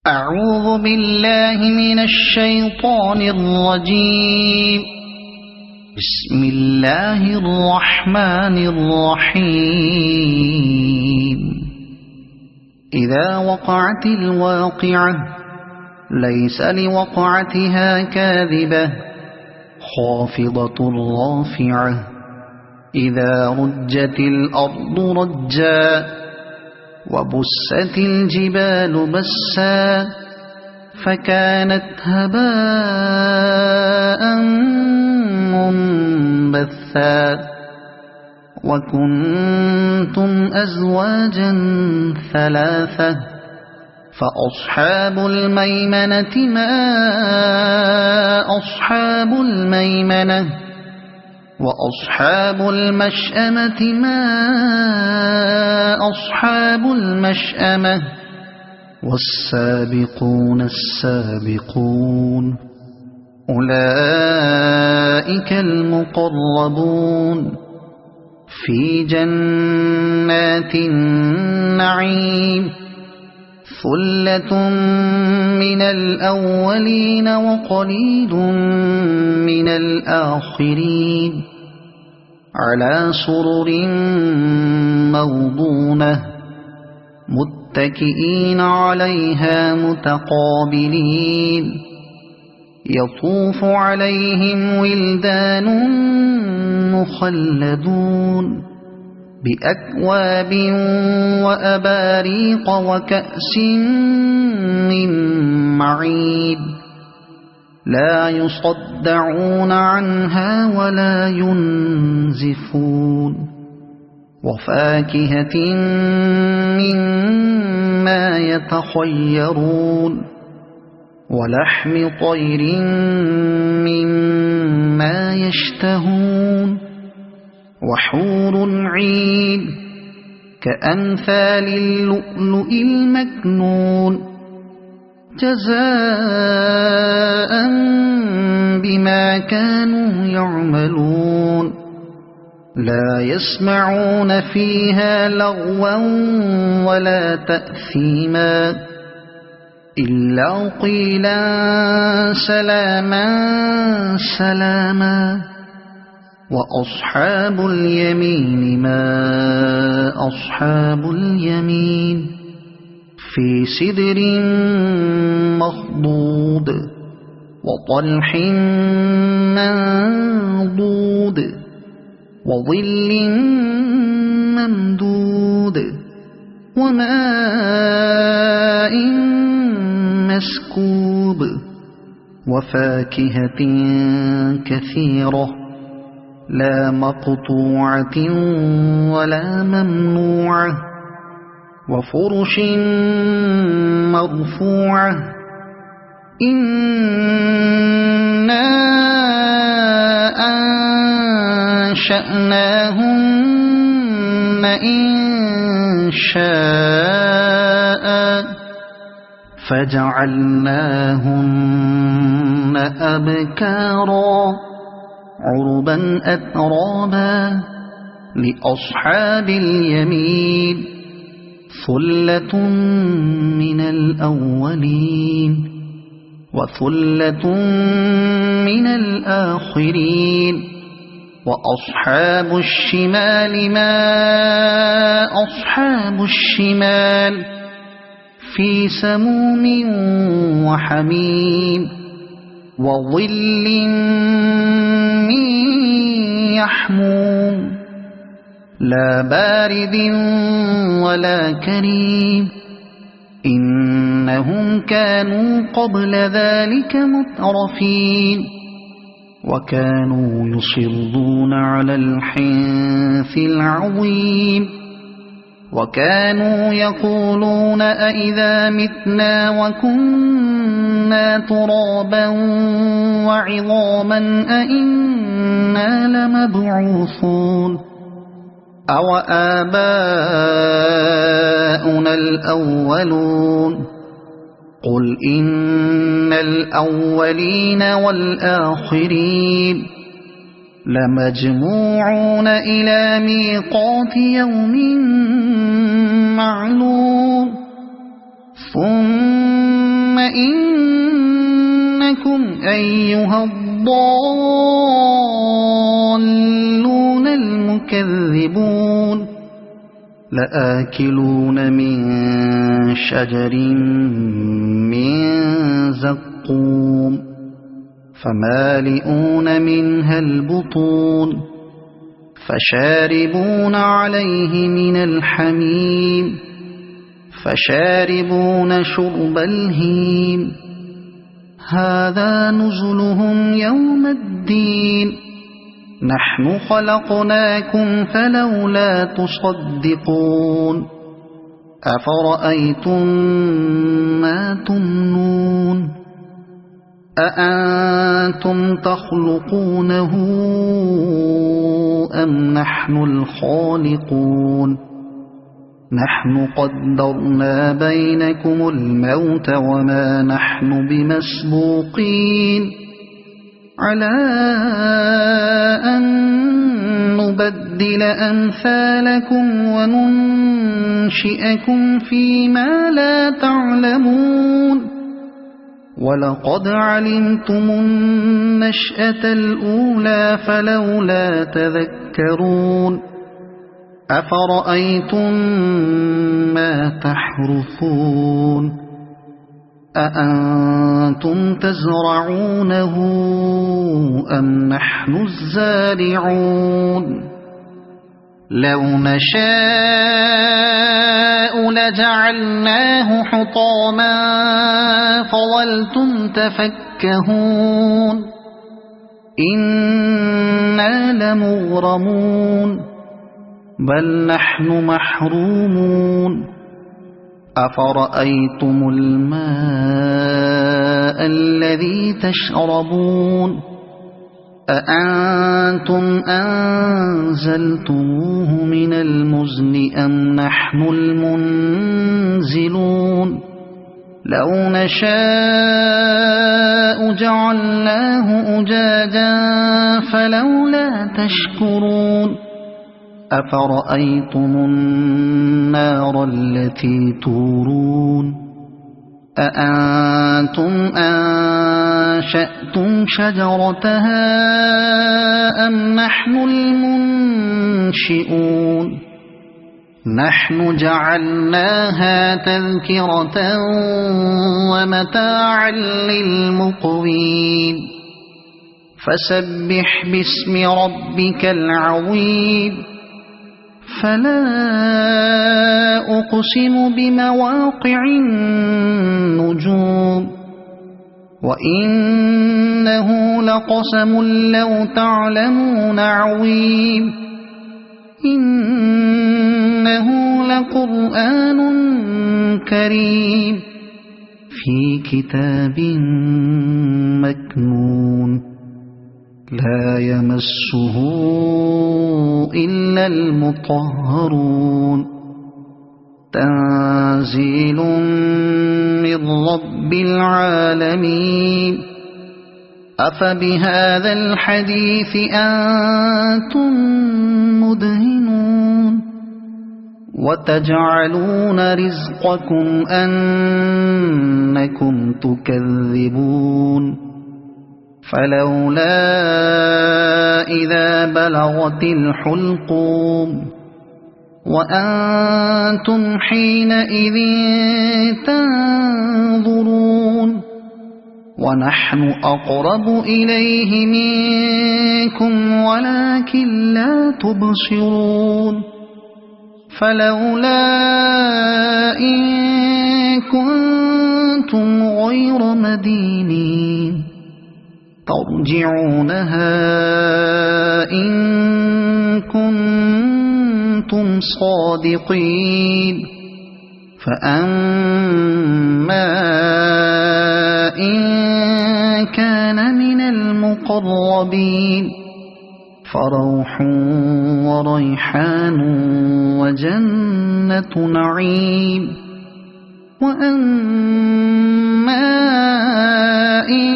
أعوذ بالله من الشيطان الرجيم. بسم الله الرحمن الرحيم. إذا وقعت الواقعة ليس لوقعتها كاذبة خافضة رافعة إذا رجت الأرض رجا وبست الجبال بسا فكانت هباء منبثا وكنتم أزواجا ثلاثة فأصحاب الميمنة ما أصحاب الميمنة وأصحاب المشأمة ما أصحاب المشأمة والسابقون السابقون أولئك المقربون في جنات النعيم ثلة من الأولين وقليل من الآخرين على سرر موضونة متكئين عليها متقابلين يطوف عليهم ولدان مخلدون بأكواب وأباريق وكأس من معين لا يصدعون عنها ولا ينزفون وفاكهة مما يتخيرون ولحم طير مما يشتهون وحور عين كأمثال اللؤلؤ المكنون جزاء بما كانوا يعملون لا يسمعون فيها لغوا ولا تأثيما إلا قيلا سلاما سلاما وأصحاب اليمين ما أصحاب اليمين في سدر مخضود وطلح منضود وظل ممدود وماء مسكوب وفاكهة كثيرة لا مقطوعة ولا ممنوعة وفرش مرفوعة إنا أنشأناهن إنشاء فجعلناهن أبكارا عربا أترابا لأصحاب اليمين ثلة من الأولين وثلة من الآخرين وأصحاب الشمال ما أصحاب الشمال في سموم وحميم وظل من يحموم لا بارد ولا كريم إنهم كانوا قبل ذلك مترفين وكانوا يصرون على الحنث العظيم وكانوا يقولون أئذا متنا وكنا ترابا وعظاما أئنا لمبعوثون أو آباؤنا الأولون قل إن الأولين والآخرين لمجموعون إلى ميقات يوم معلوم ثم إنكم أيها الضالون المكذبون لآكلون من شجر من زقوم فمالئون منها البطون فشاربون عليه من الحميم فشاربون شرب الهيم هذا نزلهم يوم الدين نحن خلقناكم فلولا تصدقون أفرأيتم ما تمنون أأنتم تخلقونه أم نحن الخالقون نحن قدرنا بينكم الموت وما نحن بمسبوقين على أن نبدل أمثالكم وننشئكم فيما لا تعلمون ولقد علمتم النشأة الأولى فلولا تذكرون أفرأيتم ما تحرثون أأنتم تزرعونه أم نحن الزارعون لو نشاء لجعلناه حطاما فظلتم تفكهون إنا لمغرمون بل نحن محرومون أفرأيتم الماء الذي تشربون أأنتم أنزلتموه من المزن أم نحن المنزلون لو نشاء جعلناه أجاجا فلولا تشكرون أفرأيتم النار التي تورون أأنتم أنشأتم شجرتها أم نحن المنشئون نحن جعلناها تذكرة ومتاعا للمقوين فسبح باسم ربك العظيم فلا أقسم بمواقع النجوم وإنه لقسم لو تعلمون عظيم إنه لقرآن كريم في كتاب مكنون لا يمسه إلا المطهرون تنزيل من رب العالمين أفبهذا الحديث أنتم مدهنون وتجعلون رزقكم أنكم تكذبون فلولا إذا بلغت الحلقوم وأنتم حينئذ تنظرون ونحن أقرب إليه منكم ولكن لا تبصرون فلولا إن كنتم غير مدينين ترجعونها إن كنتم صادقين فأما إن كان من المقربين فروح وريحان وجنة نعيم وأما إن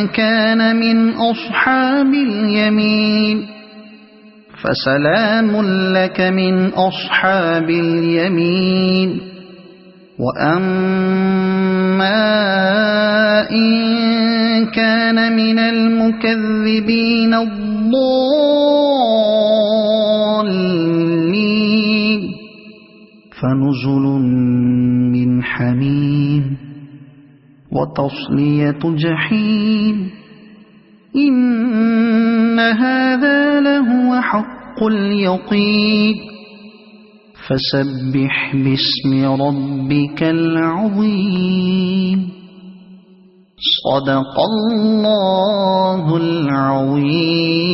كان من أصحاب اليمين فسلام لك من أصحاب اليمين وأما إن كان من المكذبين الضالين فنزل من حميم وتصلية جحيم إن هذا لهو حق اليقين فسبح باسم ربك العظيم صدق الله العظيم.